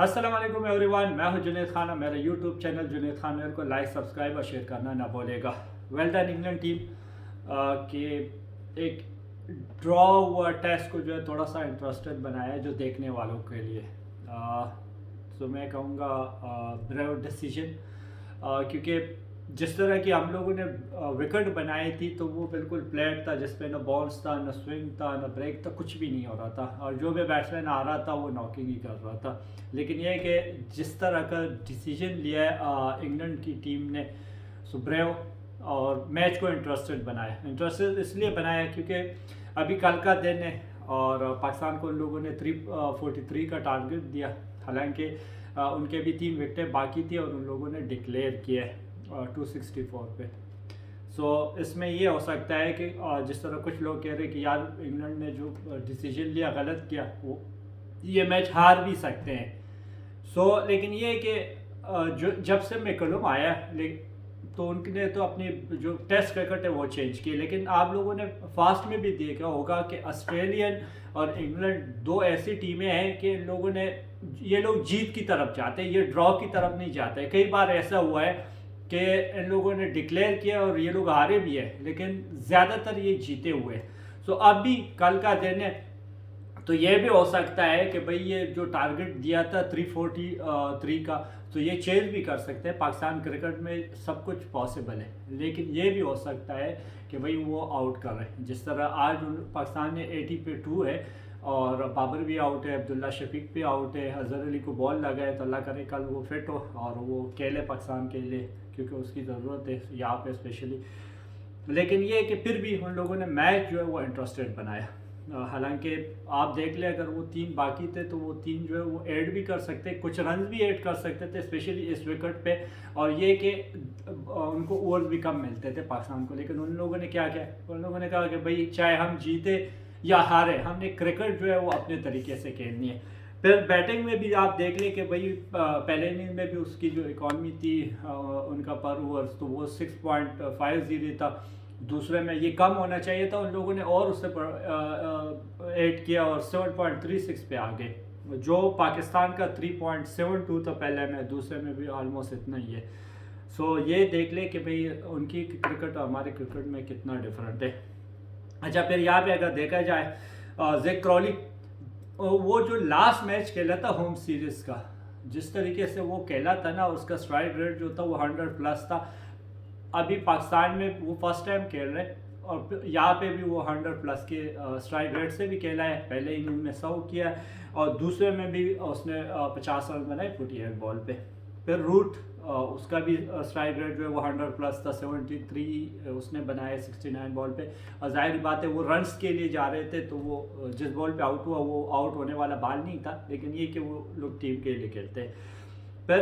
अस्सलाम वालेकुम एवरीवन, मैं हूं जुनैद खान। मेरा यूट्यूब चैनल जुनैद खान मेरे को लाइक सब्सक्राइब और शेयर करना ना भूलेगा। वेल डन इंग्लैंड टीम के एक ड्रॉ हुआ टेस्ट को जो है थोड़ा सा इंटरेस्टेड बनाया है जो देखने वालों के लिए। तो मैं कहूँगा ब्रेव डिसीजन, क्योंकि जिस तरह की हम लोगों ने विकेट बनाई थी तो वो बिल्कुल फ्लैट था, जिसपे ना बॉल्स था, ना स्विंग था, ना ब्रेक था, कुछ भी नहीं हो रहा था और जो भी बैट्समैन आ रहा था वो नॉकिंग ही कर रहा था। लेकिन यह कि जिस तरह का डिसीजन लिया है इंग्लैंड की टीम ने, सो ब्रेव और मैच को इंटरेस्टेड बनाया। इंटरेस्टेड इसलिए बनाया क्योंकि अभी कल का दिन है और पाकिस्तान को उन लोगों ने 343 का टारगेट दिया। हालांकि उनके भी 3 विकेटें बाकी थी और उन लोगों ने डिक्लेयर किया 264 पे। इसमें ये हो सकता है कि जिस तरह कुछ लोग कह रहे हैं कि यार इंग्लैंड ने जो डिसीजन लिया गलत किया, वो ये मैच हार भी सकते हैं। लेकिन ये है कि जो जब से मैकलम आया तो उनने तो अपनी जो टेस्ट क्रिकेट है वो चेंज की। लेकिन आप लोगों ने फास्ट में भी देखा होगा कि ऑस्ट्रेलियन और इंग्लैंड दो ऐसी टीमें हैं कि ये लोग जीत की तरफ जाते हैं, ये ड्रॉ की तरफ नहीं जाते। कई बार ऐसा हुआ है कि इन लोगों ने डिक्लेयर किया और ये लोग हारे भी है, लेकिन ज़्यादातर ये जीते हुए हैं। अब भी कल का दिन है तो ये भी हो सकता है कि भाई ये जो टारगेट दिया था 343 का, तो ये चेंज भी कर सकते हैं। पाकिस्तान क्रिकेट में सब कुछ पॉसिबल है, लेकिन ये भी हो सकता है कि भाई वो आउट कर रहे हैं। जिस तरह आज पाकिस्तान ने 80 पे 2 है और बाबर भी आउट है, अब्दुल्ला शफीक भी आउट है, अजहर अली को बॉल लगा है, तो अल्लाह करे कल वो फिट हो और वो खेले पाकिस्तान के लिए, क्योंकि उसकी ज़रूरत है यहाँ पे स्पेशली। लेकिन ये कि फिर भी उन लोगों ने मैच जो है वो इंटरेस्टेड बनाया। हालांकि आप देख ले, अगर वो 3 बाकी थे तो वो 3 जो है वो ऐड भी कर सकते, कुछ रन भी ऐड कर सकते थे, स्पेशली इस विकेट पे। और ये कि उनको ओवर भी कम मिलते थे पाकिस्तान को। लेकिन उन लोगों ने क्या किया, उन लोगों ने कहा कि भाई चाहे हम जीते या हारे, हमने क्रिकेट जो है वो अपने तरीके से खेलनी है। फिर बैटिंग में भी आप देख लें कि भाई पहले इनिंग में भी उसकी जो इकॉनमी थी उनका पर ओवर्स, तो वो 6.50 था। दूसरे में ये कम होना चाहिए था, उन लोगों ने और उससे ऐड किया और 7.36 पे आ गए, जो पाकिस्तान का 3.72 था पहले में, दूसरे में भी ऑलमोस्ट इतना ही है। ये देख ले कि भाई उनकी क्रिकेट और हमारे क्रिकेट में कितना डिफरेंट है। अच्छा, फिर यहाँ पे अगर देखा जाए ज़ैक क्रॉली, वो जो लास्ट मैच खेला था होम सीरीज़ का, जिस तरीके से वो खेला था ना, उसका स्ट्राइक रेट जो था वो 100 प्लस था। अभी पाकिस्तान में वो फर्स्ट टाइम खेल रहे हैं और यहाँ पे भी वो 100 प्लस के स्ट्राइक रेट से भी खेला है। पहले इनिंग में 100 किया और दूसरे में भी उसने 50 रन बनाए 48 बॉल पे। फिर रूट उसका भी स्ट्राइक रेट जो है वो 100 प्लस था, 73 उसने बनाए 69 बॉल पे। और जाहिर बात है वो रन्स के लिए जा रहे थे, तो वो जिस बॉल पे आउट हुआ वो आउट होने वाला बॉल नहीं था, लेकिन ये कि वो लोग टीम के लिए खेलते हैं। फिर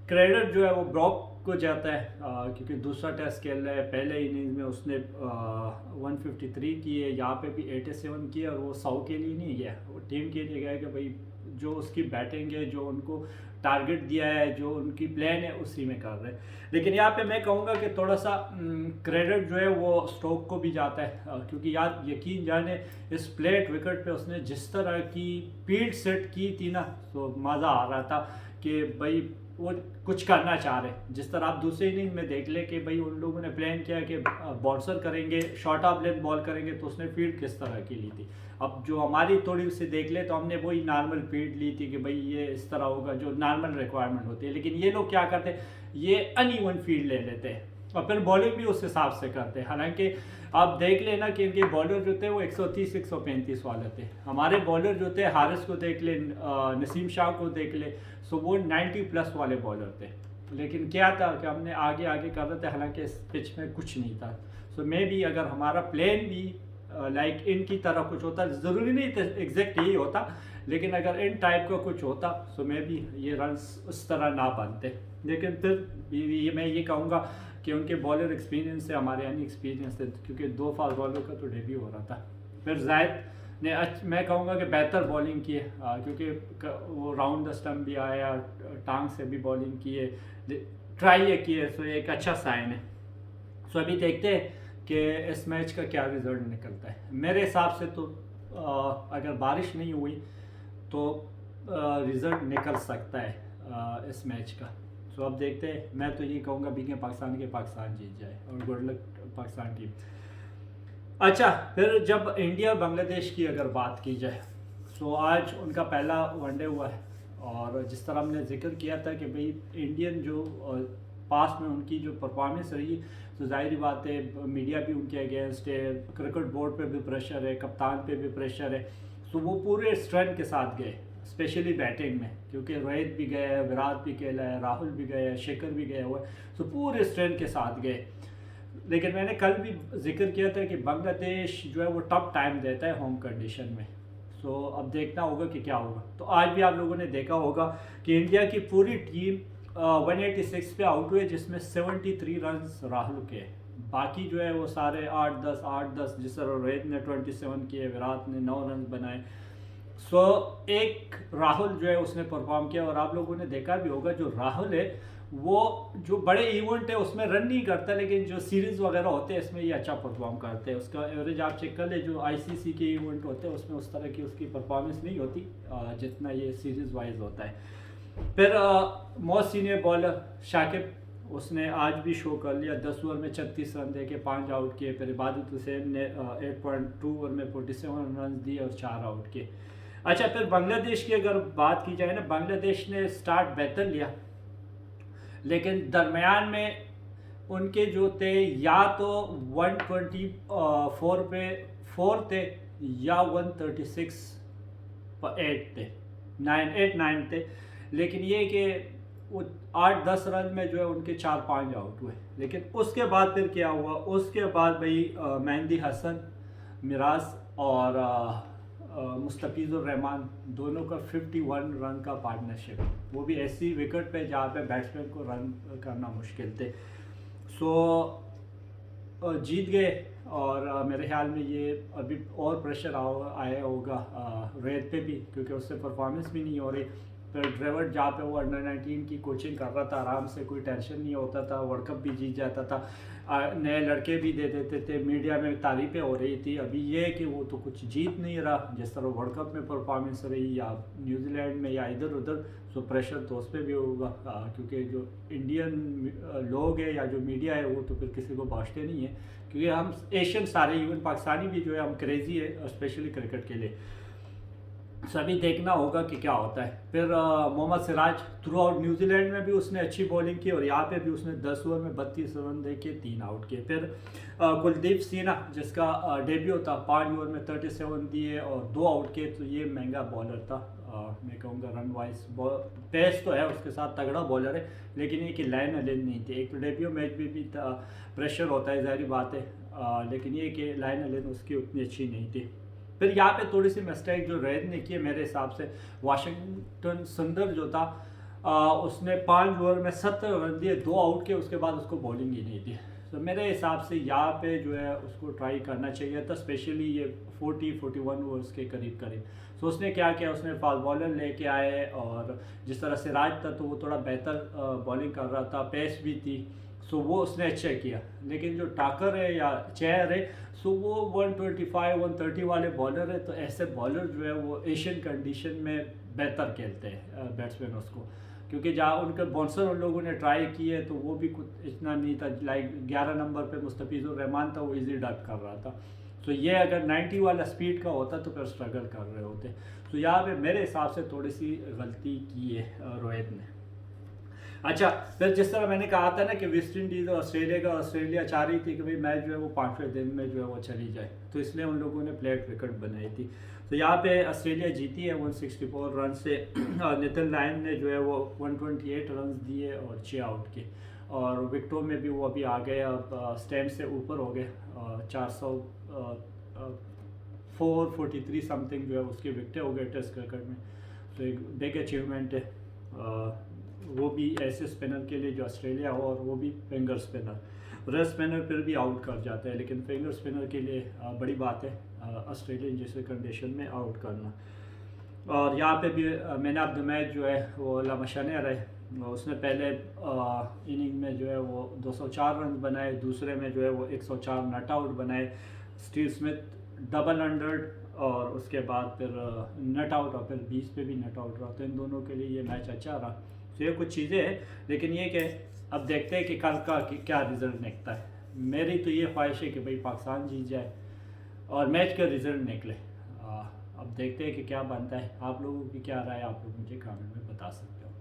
क्रेडिट जो है वो ब्रॉक को जाता है, क्योंकि दूसरा टेस्ट खेल रहा है। पहले इनिंग में उसने 153 किए, यहाँ पे भी 87 किए और वो 100 के लिए नहीं गया, वो टीम के लिए गया कि भाई जो उसकी बैटिंग है, जो उनको टारगेट दिया है, जो उनकी प्लान है, उसी में कर रहे हैं। लेकिन यहाँ पे मैं कहूँगा कि थोड़ा सा क्रेडिट जो है वो स्टोक को भी जाता है, क्योंकि यार यकीन जाने इस प्लेट विकेट पे उसने जिस तरह की फील्ड सेट की थी ना, तो मज़ा आ रहा था कि भाई वो कुछ करना चाह रहे। जिस तरह आप दूसरे इनिंग में देख ले कि भाई उन लोगों ने प्लान किया कि बाउंसर करेंगे, शॉर्ट ऑफ लेंथ बॉल करेंगे, तो उसने फील्ड किस तरह की ली थी। अब जो हमारी थोड़ी से देख ले तो हमने वही नॉर्मल फील्ड ली थी कि भाई ये इस तरह होगा, जो नॉर्मल रिक्वायरमेंट होती है। लेकिन ये लोग क्या करते, ये अनइवन फील्ड ले लेते हैं और फिर बॉलिंग भी उस हिसाब से करते हैं। हालांकि आप देख लेना कि इनके बॉलर जो थे वो 130-135 वाले थे। हमारे बॉलर जो थे, हारिस को देख ले, नसीम शाह को देख ले, वो 90 प्लस वाले बॉलर थे। लेकिन क्या था कि हमने आगे आगे कर रहे थे, हालांकि इस पिच में कुछ नहीं था। मे भी अगर हमारा प्लान भी लाइक इनकी तरह कुछ होता, ज़रूरी नहीं था एग्जैक्ट यही होता, लेकिन अगर इन टाइप का कुछ होता तो मे भी ये रन्स उस तरह ना बनते। लेकिन फिर मैं ये कहूँगा कि उनके बॉलर एक्सपीरियंस से हमारे यानी एक्सपीरियंस थे, क्योंकि 2 फास्ट बॉलर का तो डेब्यू हो रहा था। फिर जायद ने मैं कहूँगा कि बेहतर बॉलिंग की है, क्योंकि वो राउंड द स्टम्प भी आया, टांग से भी बॉलिंग की है, ट्राई की है, सो एक अच्छा साइन है। अभी देखते हैं कि इस मैच का क्या रिजल्ट निकलता है। मेरे हिसाब से तो अगर बारिश नहीं हुई तो रिज़ल्ट निकल सकता है इस मैच का। सो अब देखते हैं। मैं तो ये कहूँगा बीके पाकिस्तान के पाकिस्तान जीत जाए और गुड लक पाकिस्तान टीम। अच्छा, फिर जब इंडिया बांग्लादेश की अगर बात की जाए, सो आज उनका पहला वनडे हुआ है और जिस तरह हमने जिक्र किया था कि भाई इंडियन जो पास में उनकी जो परफॉर्मेंस रही, तो जाहिर बात है मीडिया भी उनके अगेंस्ट है, क्रिकेट बोर्ड पे भी प्रेशर है, कप्तान पे भी प्रेशर है। तो वो पूरे स्ट्रेंथ के साथ गए, स्पेशली बैटिंग में, क्योंकि रोहित भी गया है, विराट भी खेला है, राहुल भी गया है, शेखर भी गया हुआ है, तो पूरे स्ट्रेंथ के साथ गए। लेकिन मैंने कल भी जिक्र किया था कि बांग्लादेश जो है वो टफ टाइम देता है होम कंडीशन में। सो अब देखना होगा कि क्या होगा। तो आज भी आप लोगों ने देखा होगा कि इंडिया की पूरी टीम 186 पे आउट हुए, जिसमें 73 रन राहुल के, बाकी जो है वो सारे 8-10 जिस तरह रोहित ने 27 किए, विराट ने 9 रन बनाए। सो एक राहुल जो है उसने परफॉर्म किया। और आप लोगों ने देखा भी होगा जो राहुल है वो जो बड़े इवेंट है उसमें रन नहीं करता, लेकिन जो सीरीज़ वगैरह होते हैं इसमें ये अच्छा परफॉर्म करते हैं। उसका एवरेज आप चेक कर ले, जो आईसीसी के इवेंट होते हैं उसमें उस तरह की उसकी परफॉर्मेंस नहीं होती जितना ये सीरीज़ वाइज होता है। फिर मोस्ट सीनियर बॉलर शाकिब, उसने आज भी शो कर लिया। 10 ओवर में 36 रन दे के 5 आउट किए। फिर इबादत हुसैन ने 8.2 ओवर में 47 रन दिए और 4 आउट किए। अच्छा, फिर बांग्लादेश की अगर बात की जाए ना, बांग्लादेश ने स्टार्ट बेहतर लिया, लेकिन दरमियान में उनके जो थे या तो 124 पे 4 थे या 136 पर 8 थे, 9 थे। लेकिन ये कि वो 8-10 रन में जो है उनके 4-5 आउट हुए। लेकिन उसके बाद फिर क्या हुआ, उसके बाद भाई मेहंदी हसन, मिराज और मुस्तफिजुर रहमान दोनों का 51 रन का पार्टनरशिप, वो भी ऐसी विकेट पे जहाँ पे बैट्समैन को रन करना मुश्किल थे। सो जीत गए। और मेरे ख्याल में ये अभी और प्रेशर आया होगा रोहित पे भी, क्योंकि उससे परफॉर्मेंस भी नहीं हो रही। फिर ड्राइवर जहाँ पे वो अंडर 19 की कोचिंग कर रहा था, आराम से, कोई टेंशन नहीं होता था, वर्ल्ड कप भी जीत जाता था, नए लड़के भी दे देते थे, मीडिया में तारीफ़ें हो रही थी। अभी ये है कि वो तो कुछ जीत नहीं रहा, जिस तरह वर्ल्ड कप में परफॉर्मेंस रही या न्यूजीलैंड में या इधर उधर, सो प्रेशर तो उस पर भी होगा, क्योंकि जो इंडियन लोग हैं या जो मीडिया है वो तो फिर किसी को बांटते नहीं है, क्योंकि हम एशियन सारे, इवन पाकिस्तानी भी जो है हम क्रेज़ी है स्पेशली क्रिकेट के लिए। सभी देखना होगा कि क्या होता है। फिर Mohammed Siraj throughout New Zealand में भी उसने अच्छी बॉलिंग की और यहाँ पे भी उसने 10 ओवर में 32 रन दे के 3 आउट किए। फिर कुलदीप सिन्हा, जिसका डेब्यू था, 5 ओवर में 37 दिए और 2 आउट किए। तो ये महंगा बॉलर था, मैं कहूँगा रन वाइज पेस तो है उसके साथ, तगड़ा बॉलर है, लेकिन ये कि लाइन अलेन नहीं थी। एक तो डेब्यू मैच में भी प्रेशर होता है, जाहिर बात है, लेकिन ये कि लाइन अलेन उसकी उतनी अच्छी नहीं थी। फिर यहाँ पे थोड़ी सी मिस्टेक जो रोहित ने की है मेरे हिसाब से, वाशिंगटन सुंदर जो था उसने 5 ओवर में 70 रन दिए, 2 आउट के, उसके बाद उसको बॉलिंग ही नहीं दी। तो मेरे हिसाब से यहाँ पे जो है उसको ट्राई करना चाहिए था, स्पेशली ये 40-41 ओवर्स के करीब। तो उसने क्या किया, उसने फास्ट बॉलर लेके आए और जिस तरह से राज था तो वो थोड़ा बेहतर बॉलिंग कर रहा था, पेस भी थी, सो वो उसने अच्छा किया। लेकिन जो टाकर है या चेयर है, सो वो 125-130 वाले बॉलर है, तो ऐसे बॉलर जो है वो एशियन कंडीशन में बेहतर खेलते हैं बैट्समैन उसको, क्योंकि जहाँ उनके बाउंसर उन लोगों ने ट्राई किए तो वो भी कुछ इतना नहीं था। लाइक 11 नंबर पे मुस्तफिजुर रहमान था, वो इजी डक कर रहा था। तो ये अगर 90 वाला स्पीड का होता तो फिर स्ट्रगल कर रहे होते। तो यहाँ पे मेरे हिसाब से थोड़ी सी गलती की है रोहित ने। अच्छा, फिर जिस तरह मैंने कहा था ना कि वेस्ट इंडीज़ और ऑस्ट्रेलिया चाह रही थी कि भाई मैच जो है वो 5वें दिन में जो है वो चली जाए, तो इसलिए उन लोगों ने प्लेट विकेट बनाई थी। तो यहाँ पे ऑस्ट्रेलिया जीती है 164 रन से। नितिन लायन ने जो है वो 128 रन दिए और 6 आउट किए। और विकेटों में भी वो अभी आ गए, अब स्टैम्प से ऊपर हो गए, 443 समथिंग जो है उसके विकेटें हो गए टेस्ट क्रिकेट में। तो एक बिग अचीवमेंट है, वो भी ऐसे स्पिनर के लिए जो ऑस्ट्रेलिया हो, और वो भी फिंगर स्पिनर। रेस्ट स्पिनर फिर भी आउट कर जाता है, लेकिन फिंगर स्पिनर के लिए बड़ी बात है ऑस्ट्रेलियन जैसे कंडीशन में आउट करना। और यहाँ पे भी मैन ऑफ द मैच जो है वो लामशाने रहे, उसने पहले इनिंग में जो है वो 204 रन बनाए, दूसरे में जो है वो 104 नॉट आउट बनाए। स्टीव स्मिथ डबल 100 और उसके बाद फिर नट आउट और फिर 20 पे भी नट आउट रहा, तो इन दोनों के लिए ये मैच अच्छा रहा। तो ये कुछ चीज़ें हैं, लेकिन ये कि अब देखते हैं कि कल का क्या रिज़ल्ट निकलता है। मेरी तो ये ख्वाहिश है कि भाई पाकिस्तान जीत जाए और मैच का रिज़ल्ट निकले। अब देखते हैं कि क्या बनता है। आप लोगों की क्या राय, आप लोग मुझे कमेंट में बता सकते हो।